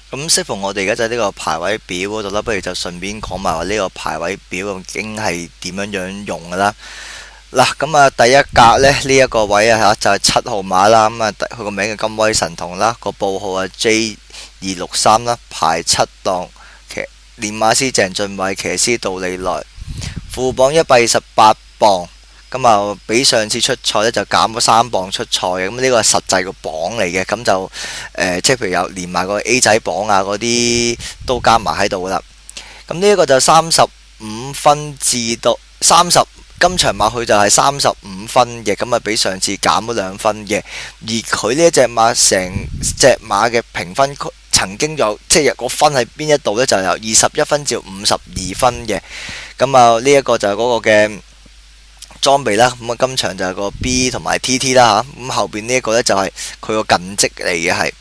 咁適逢我哋而家就喺呢個排位表嗰度啦，不如就順便講埋話呢個排位表究竟係點樣用噶啦。嗱，咁啊，第一格呢，呢一個位啊嚇就係7號碼啦。咁啊，佢個名叫金威神童啦，個報號啊 J263啦，排7檔。練馬師鄭俊偉，騎師杜利來，副榜128磅。咁啊，比上次出賽呢，就減咗3磅出賽嘅。咁呢個係實際個榜嚟嘅。咁就即係譬如有連埋個 A 仔榜啊嗰啲都加埋喺度噶啦。咁呢一個就35分至到30。今場馬佢就係35分嘅，咁啊比上次減咗2分嘅。而佢呢一隻馬成隻馬嘅評分區曾經有即係個分喺邊一度呢？就由21分至52分嘅。咁啊呢一個就係嗰個嘅裝備啦。咁啊今場就係個 B 同埋 TT 啦嚇。咁後邊呢一個呢，就係佢個近績嚟嘅係。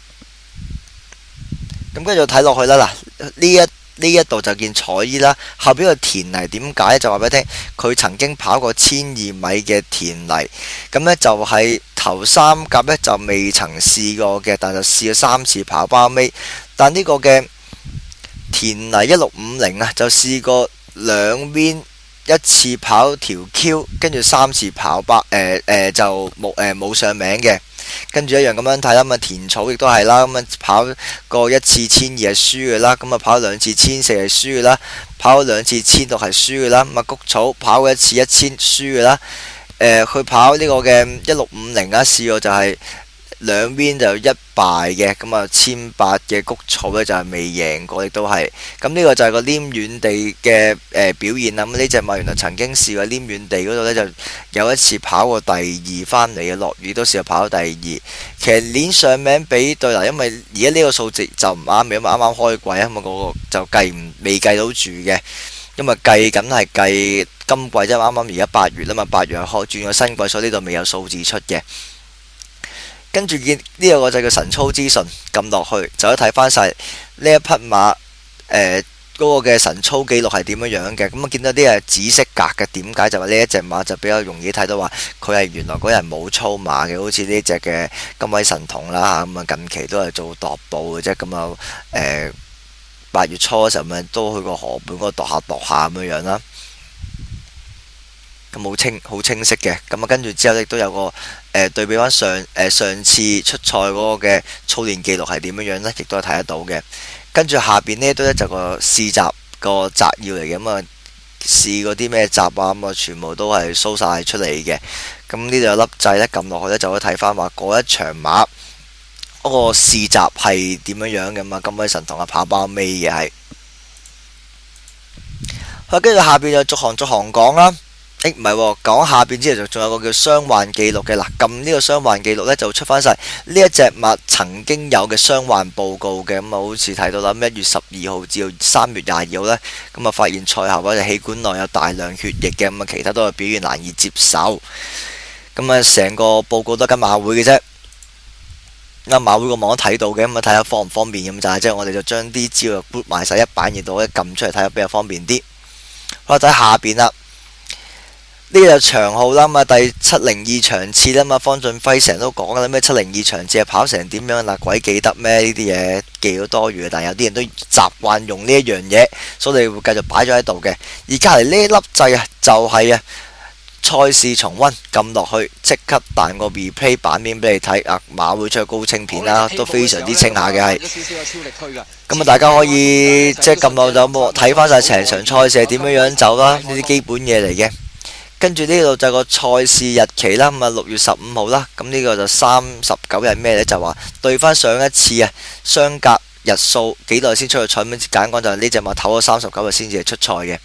咁跟住睇落去啦，嗱呢一度就見彩衣啦，後邊個田泥點解就話俾你聽，佢曾經跑過1200米嘅田泥，咁呢就係頭3甲呢就未曾試過嘅，但就試咗3次跑包尾，但呢個嘅田泥1650啊就試過兩邊一次跑條 Q， 跟住3次跑包就冇上名嘅。跟住一樣咁樣睇啦，咁啊田草亦都係啦，咁啊跑過1次1200係輸嘅啦，咁啊跑2次1400係輸嘅啦，跑2次1600係輸嘅啦，咁啊谷草跑過1次1000輸嘅啦，佢跑呢個嘅1650啊，試過就係兩邊就一敗嘅，咁啊1800嘅谷草呢就係未贏過，亦都係。咁呢個就係個黏軟地嘅表現啦。咁呢隻馬原來曾經試過黏軟地嗰度呢，就有一次跑過第2翻嚟嘅，落雨都試過跑第2。其實鏈上名比對啦，因為而家呢個數值就唔啱嘅，因為啱啱開季啊嘛，嗰個就未計到住嘅，因為計緊係計今季啫，啱啱而家8月啦嘛，8月開轉咗新季，所以呢度未有數字出嘅。跟住見呢個就叫神操資訊，撳落去就可以睇翻晒呢一匹馬嗰個嘅神操記錄係點樣樣嘅。咁啊見到啲係紫色格嘅，點解就話呢一隻馬就比較容易睇到話佢係原來嗰日冇操馬嘅，好似呢隻嘅金威神童啦嚇。咁啊近期都係做踱步嘅啫。咁啊8月初嘅時候咪都去過河畔嗰度踱下咁樣樣啦。咁好清晰嘅。咁啊跟住之後亦都有個對比翻上次出賽嗰個嘅操練記錄係點樣樣呢，亦都係睇得到嘅。跟住下邊呢都就個試閘個摘要嚟嘅。咁啊試嗰啲咩閘啊，咁啊全部都係 show 晒出嚟嘅。咁呢度有粒掣呢，撳落去呢就可以睇翻話嗰一場馬嗰個試閘係點樣樣嘅嘛。金威神童啊跑包尾嘅係。好，跟住下邊就逐行講啦。唔係喎，講下邊之後就仲有個叫傷患記錄嘅。嗱，撳呢個傷患記錄呢，就出翻晒呢一隻馬曾經有嘅傷患報告嘅。咁啊好似睇到啦，1月12號至到3月22號呢，咁啊發現賽後嗰隻氣管內有大量血液嘅。咁啊其他都係表現難以接受。咁啊成個報告都跟馬會嘅啫，馬會個網都睇到嘅。咁啊睇下方唔方便咁就係即係我哋就將啲資料 group 埋晒一版，然後一撳出嚟睇下比較方便啲。好啦，睇下邊啦。呢個就長號啦嘛，第702場次啦嘛，方俊輝成日都講啦，咩702場次係跑成點樣嗱，鬼記得咩？呢啲嘢記到多餘，但係有啲人都習慣用呢一樣嘢，所以你會繼續擺咗喺度嘅。而隔離呢粒掣啊，就係啊賽事重溫，撳落去即刻彈個 replay 版面俾你睇啊！馬會出高清片啦，都非常之清下嘅係。咁啊，大家可以即係撳落就睇翻晒成場賽事係點樣樣走啦，呢啲基本嘢嚟嘅。跟住呢度就個賽事日期啦，咁啊6月15號啦，咁呢個就39日咩呢？就話對翻上一次啊，相隔日數幾耐先出去賽，咁簡講就係呢隻馬唞咗39日先至係出賽嘅。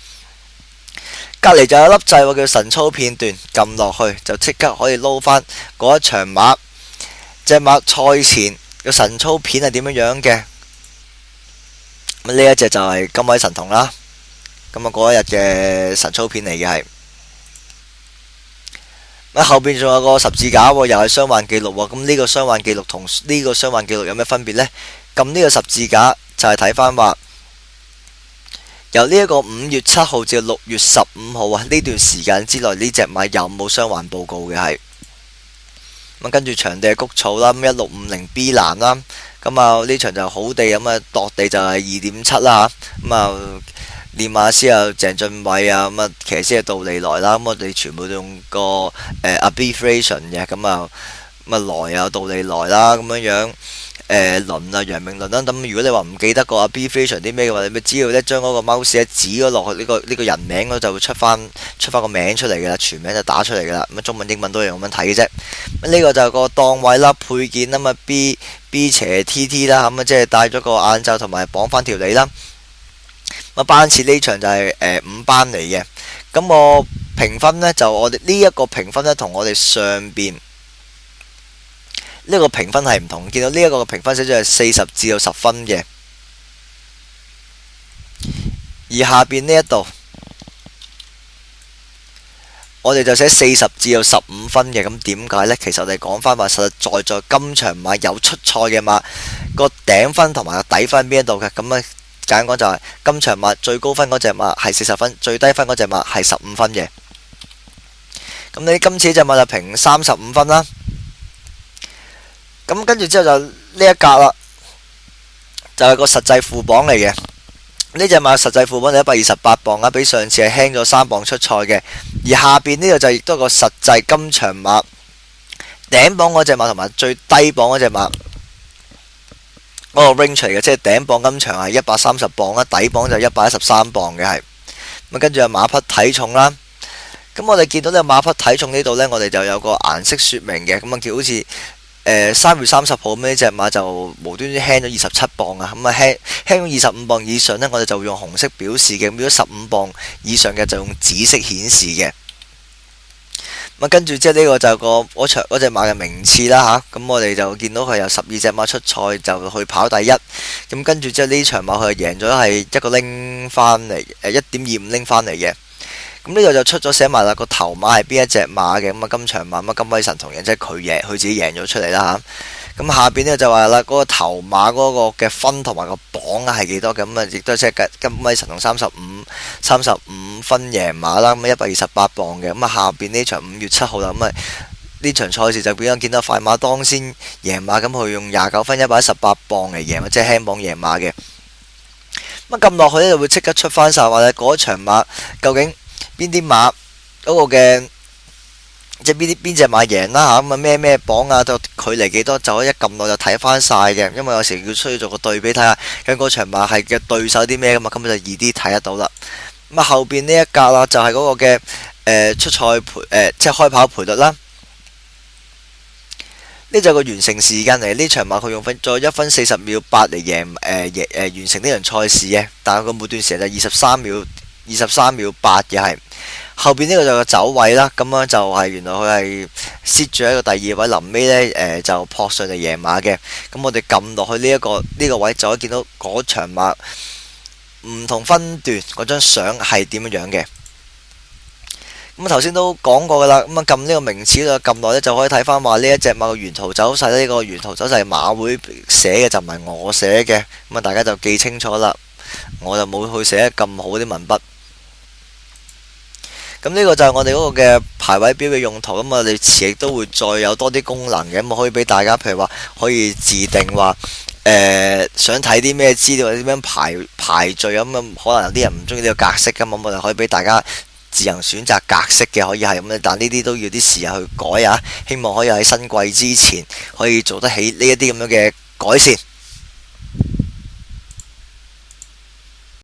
隔離就有粒掣喎，叫神操片段，撳落去就即刻可以撈翻嗰一場馬，隻馬賽前個神操片係點樣樣嘅。咁呢一隻就係金威神童啦，咁啊嗰一日嘅神操片嚟嘅係。後邊仲有個十字架喎，又係傷患記錄喎。咁呢個傷患記錄同呢個傷患記錄有咩分別呢？撳呢個十字架就係睇翻話由呢一個5月7號至6月15號啊，呢段時間之內呢隻馬有冇傷患報告嘅係。咁跟住場地係谷草啦，咁1650 B 欄啦，咁啊呢場就好地咁啊度地就係2.7啦嚇，咁啊練馬師啊鄭俊偉啊，咁啊騎師係杜利來啦，咁我哋全部都用個abbreviation 嘅，咁啊來啊杜利來啦咁樣。輪啊楊明倫啦，咁如果你話唔記得個 abbreviation 啲咩嘅話，你咪只要咧將嗰個 mouse 咧指咗落去呢個人名嗰就會出翻個名出嚟嘅啦，全名就打出嚟嘅啦。咁中文英文都係咁樣睇嘅啫。呢個就係個檔位啦，配件啊嘛 B 斜 TT 啦，咁啊即係戴咗個眼罩同埋綁翻條脷啦。咁班次呢場就係5班嚟嘅。咁我評分呢，就我哋呢一個評分呢，同我哋上邊呢個評分係唔同，見到呢一個嘅評分寫咗係40至到10分嘅，而下邊呢一度我哋就寫40至到15分嘅。咁點解呢？其實我哋講翻話，實在今場馬有出賽嘅馬個頂分同埋個底分喺邊一度嘅。咁啊簡單講就係今場馬最高分嗰隻馬係40分，最低分嗰隻馬係15分嘅。咁你今次呢隻馬就評35分啦。咁跟住之後就呢一格啦，就係個實際副榜嚟嘅。呢隻馬實際副榜就128磅啊，比上次係輕咗3磅出賽嘅。而下邊呢度就亦都係個實際今場馬頂榜嗰隻馬同埋最低榜嗰隻馬嗰個 range 嚟嘅，即係頂榜今場係130磅啦，底榜就113磅嘅係。咁跟住係馬匹體重啦。咁我哋見到呢個馬匹體重呢度呢，我哋就有個顏色說明嘅，咁啊叫好似3月30號呢隻馬就無端端輕咗27磅啊，咁啊輕咗25磅以上呢，我哋就會用紅色表示嘅；如果15磅以上嘅就用紫色顯示嘅。咁跟住即係呢個就係嗰隻馬嘅名次啦嚇。咁我哋就見到佢有12隻馬出賽就去跑第一。咁跟住之後呢場馬佢贏咗係一個拎翻嚟1.25拎翻嚟嘅。咁呢度就出咗寫埋啦，個頭馬係邊一隻馬嘅。咁啊今場馬金威神同樣即係佢自己贏咗出嚟啦嚇。咁下邊呢就話啦，嗰個頭馬嗰個嘅分同埋個榜係幾多嘅？咁啊亦都即係金威神同35分贏馬啦，咁128磅嘅。咁啊下邊呢場5月7號啦，咁啊呢場賽事就變咗見到快馬當先贏馬，咁佢用29分118磅嚟贏，即係輕磅贏馬嘅。咁撳落去呢就會即刻出翻晒話咧，嗰場馬究竟邊啲馬嗰個嘅即係邊隻馬贏啦嚇，咁啊咩榜啊，到距離幾多就可以一撳落就睇翻晒嘅。因為有時要需要做個對比睇下，咁嗰場馬係嘅對手啲咩㗎嘛，咁就易啲睇得到啦。咁啊後邊呢一格啦，就係嗰個嘅出賽即係開跑賠率啦。呢就係個完成時間嚟，呢場馬佢用再1分40秒8嚟贏完成呢場賽事嘅，但係佢每段時間就23秒8嘅係。後邊呢個就個走位啦，咁樣就係原來佢係蝕住一個第二位，臨尾呢就撲上嚟贏馬嘅。咁我哋撳落去呢個位就可以見到嗰場馬唔同分段嗰張相係點樣嘅。咁頭先都講過噶啦，咁啊撳呢個名次就撳落呢就可以睇翻話呢一隻馬嘅沿途走勢，呢個沿途走勢係馬會寫嘅，就唔係我寫嘅。咁啊大家就記清楚啦，我就冇去寫咁好啲文筆。咁呢個就係我哋嗰個嘅排位表嘅用途。咁我哋遲亦都會再有多啲功能嘅，咁可以俾大家，譬如話可以自定話想睇啲咩資料或者點樣排序咁啊。可能有啲人唔中意呢個格式噶嘛，咁我哋可以俾大家自行選擇格式嘅，可以係咁咧。但呢啲都要啲時間去改啊，希望可以喺新季之前可以做得起呢一啲咁樣嘅改善。